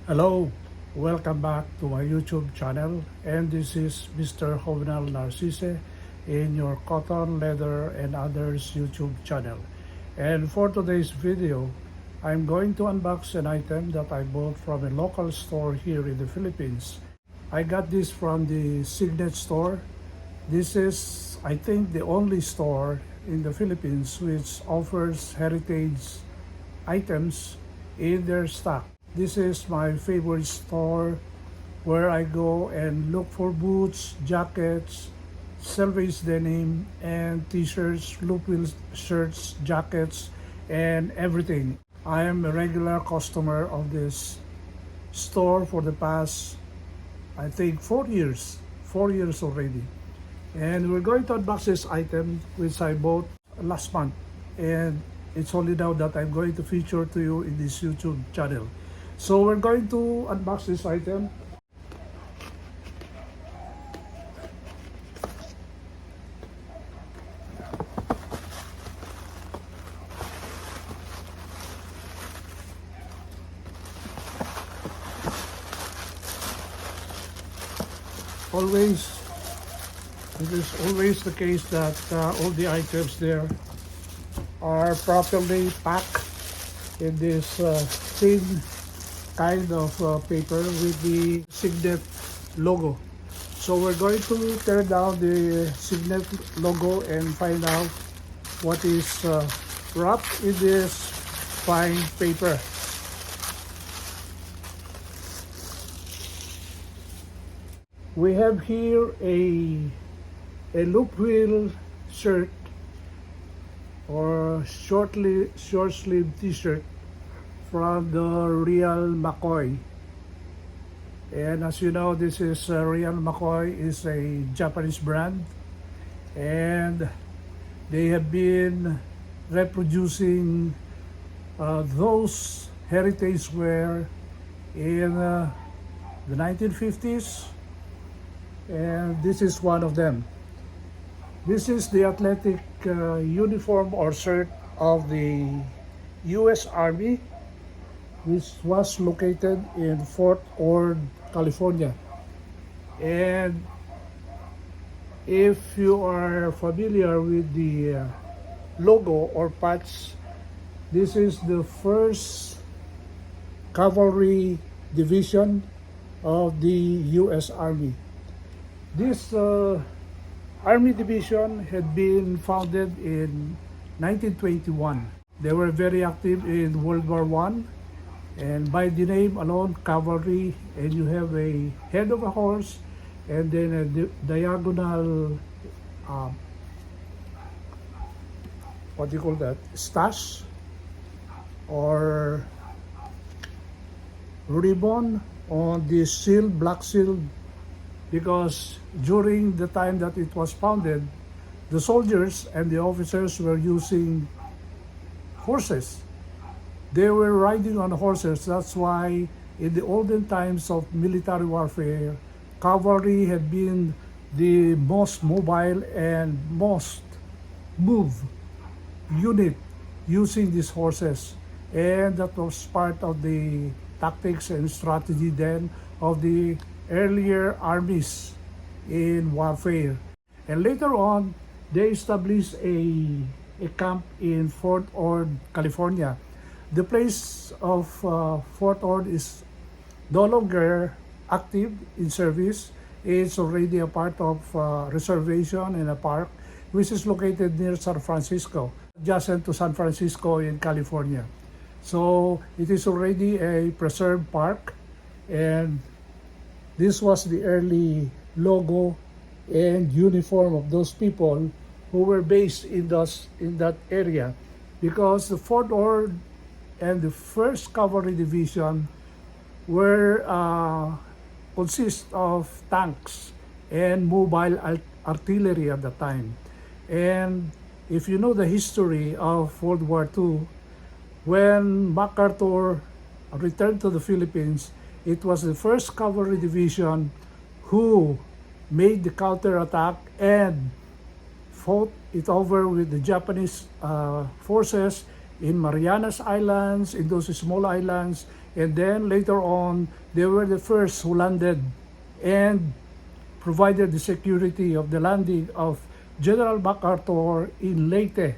Hello, welcome back to my YouTube channel, and this is Mr. Jovenal Narcisse in your Cotton, Leather and Others YouTube channel. And for today's video, I'm going to unbox an item that I bought from a local store here in the Philippines. I got this from the Signet store. This is, I think, the only store in the Philippines which offers heritage items in their stock. This is my favorite store where I go and look for boots, jackets, salvage denim, and t-shirts, Loopwheel shirts, jackets, and everything. I am a regular customer of this store for the past, I think, 4 years. 4 years already. And we're going to unbox this item which I bought last month. And it's only now that I'm going to feature to you in this YouTube channel. So we're going to unbox this item. It is always the case that all the items there are properly packed in this thin kind of paper with the Signet logo. So we're going to tear down the Signet logo and find out what is wrapped in this fine paper. We have here a Loopwheel shirt or short sleeve t-shirt from the real Mccoy. And as you know, this is real Mccoy is a Japanese brand, and they have been reproducing those heritage wear in the 1950s, and this is one of them. This is the athletic uniform or shirt of the U.S. Army, which was located in Fort Ord, California. And if you are familiar with the logo or patch, this is the first Cavalry division of the U.S. Army. This Army division had been founded in 1921. They were very active in World War I, and by the name alone, Cavalry, and you have a head of a horse and then a diagonal, what do you call that, stash or ribbon on the shield, black shield, because during the time that it was founded, the soldiers and the officers were using horses. They were riding on horses. That's why in the olden times of military warfare, cavalry had been the most mobile and most moved unit using these horses. And that was part of the tactics and strategy then of the earlier armies in warfare. And later on, they established a camp in Fort Ord, California. The place of Fort Ord is no longer active in service. It's already a part of reservation and a park, which is located near San Francisco, adjacent to San Francisco in California. So it is already a preserved park, and this was the early logo and uniform of those people who were based in that area, because the Fort Ord and the 1st Cavalry Division were consist of tanks and mobile artillery at the time. And if you know the history of World War II, when MacArthur returned to the Philippines, it was the 1st Cavalry Division who made the counterattack and fought it over with the Japanese forces in Marianas Islands, in those small islands, and then later on, they were the first who landed and provided the security of the landing of General MacArthur in Leyte,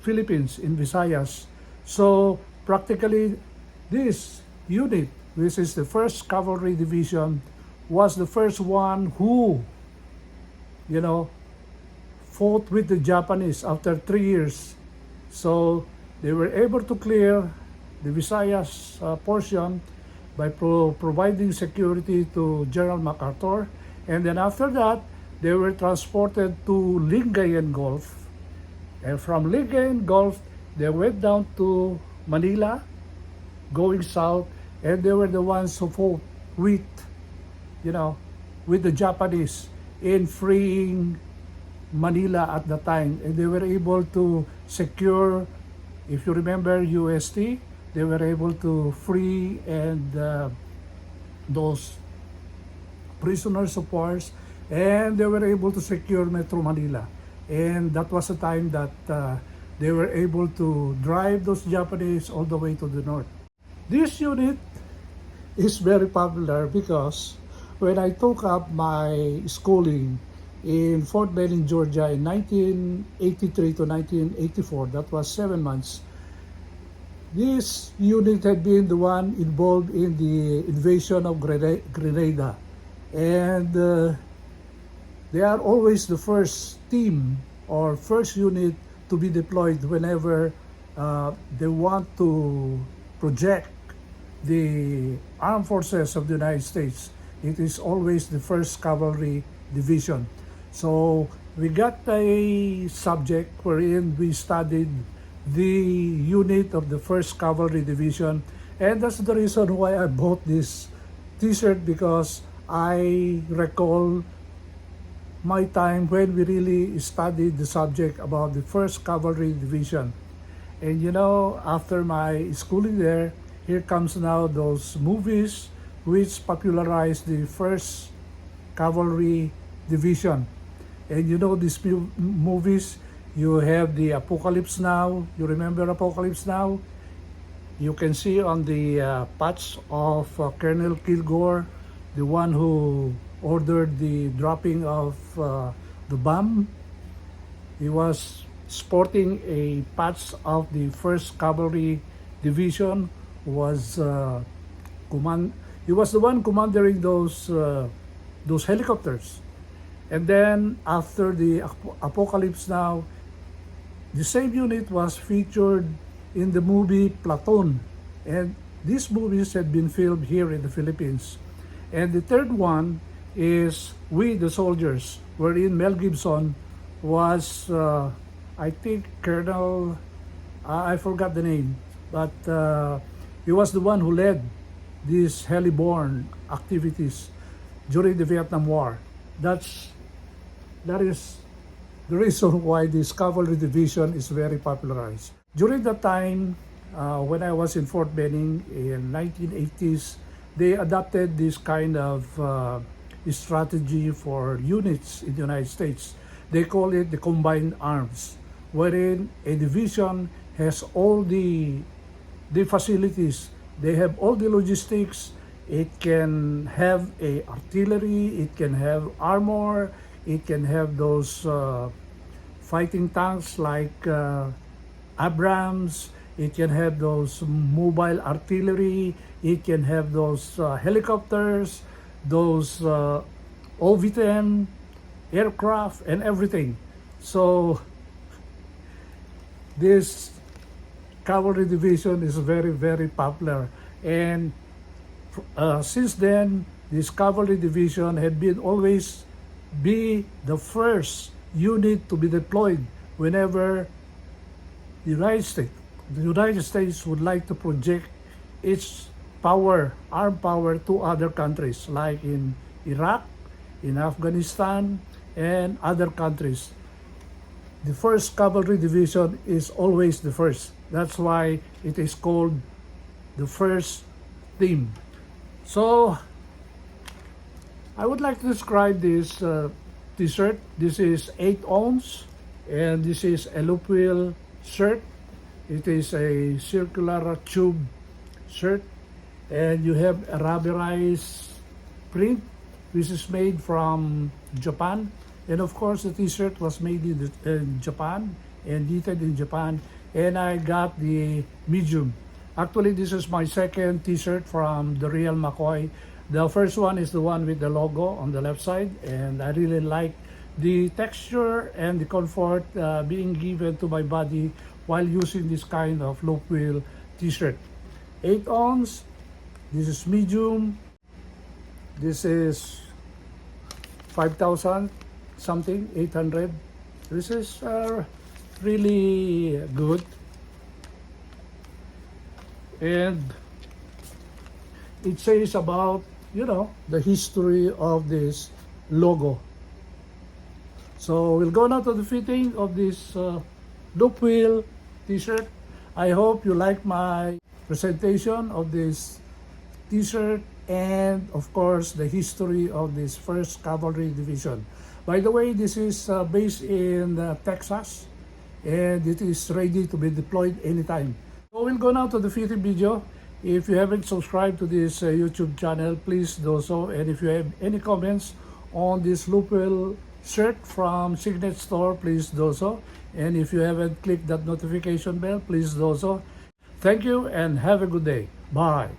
Philippines, in Visayas. So practically, this unit, which is the 1st Cavalry Division, was the first one who, you know, fought with the Japanese after 3 years. So they were able to clear the Visayas portion by providing security to General MacArthur. And then after that, they were transported to Lingayen Gulf. And from Lingayen Gulf, they went down to Manila, going south, and they were the ones who fought with, you know, with the Japanese in freeing Manila at the time. And they were able to secure, if you remember UST, they were able to free and those prisoners of wars, and they were able to secure Metro Manila. And that was the time that they were able to drive those Japanese all the way to the north. This unit is very popular because when I took up my schooling in Fort Benning, Georgia in 1983 to 1984, that was 7 months, this unit had been the one involved in the invasion of Grenada. And they are always the first team or first unit to be deployed whenever they want to project the armed forces of the United States. It is always the 1st Cavalry Division. So we got a subject wherein we studied the unit of the 1st Cavalry Division, and that's the reason why I bought this t-shirt, because I recall my time when we really studied the subject about the 1st Cavalry Division. And you know, after my schooling there, here comes now those movies which popularized the 1st Cavalry Division. And you know, these movies, you have the Apocalypse Now. You remember Apocalypse Now? You can see on the patch of Colonel Kilgore, the one who ordered the dropping of the bomb. He was sporting a patch of the 1st Cavalry Division. He was the one commanding those helicopters. And then after the Apocalypse Now, the same unit was featured in the movie Platoon. And these movies had been filmed here in the Philippines. And the third one is We the Soldiers, wherein Mel Gibson was, I think, Colonel, I forgot the name, but he was the one who led these heliborne activities during the Vietnam War. That is the reason why this Cavalry Division is very popularized. During that time, when I was in Fort Benning in 1980s, they adopted this kind of strategy for units in the United States. They call it the combined arms, wherein a division has all the facilities. They have all the logistics. It can have a artillery, it can have armor, it can have those fighting tanks like Abrams, it can have those mobile artillery, it can have those helicopters, those OV-10 aircraft and everything. So this Cavalry Division is very, very popular. And since then, this Cavalry Division had been always be the first unit to be deployed whenever the United States would like to project its power, armed power, to other countries like in Iraq, in Afghanistan, and other countries. The 1st Cavalry Division is always the first. That's why it is called the first team. So I would like to describe this t-shirt. This is 8 ounce, and this is a Loopwheel shirt. It is a circular tube shirt, and you have a rubberized print, which is made from Japan. And of course, the t-shirt was made in Japan and knitted in Japan. And I got the medium. Actually, this is my second t-shirt from the real McCoy. The first one is the one with the logo on the left side, and I really like the texture and the comfort being given to my body while using this kind of Loopwheel t-shirt. 8 ounce, this is medium, this is 5,000 something, 800. This is really good. And it says about, the history of this logo. So we'll go now to the fitting of this Loopwheel t-shirt. I hope you like my presentation of this t-shirt and of course the history of this 1st Cavalry Division. By the way, this is based in Texas, and it is ready to be deployed anytime. So we'll go now to the fitting video. If you haven't subscribed to this YouTube channel, please do so. And if you have any comments on this Loopwheel shirt from Signet Store, please do so. And if you haven't clicked that notification bell, please do so. Thank you and have a good day. Bye.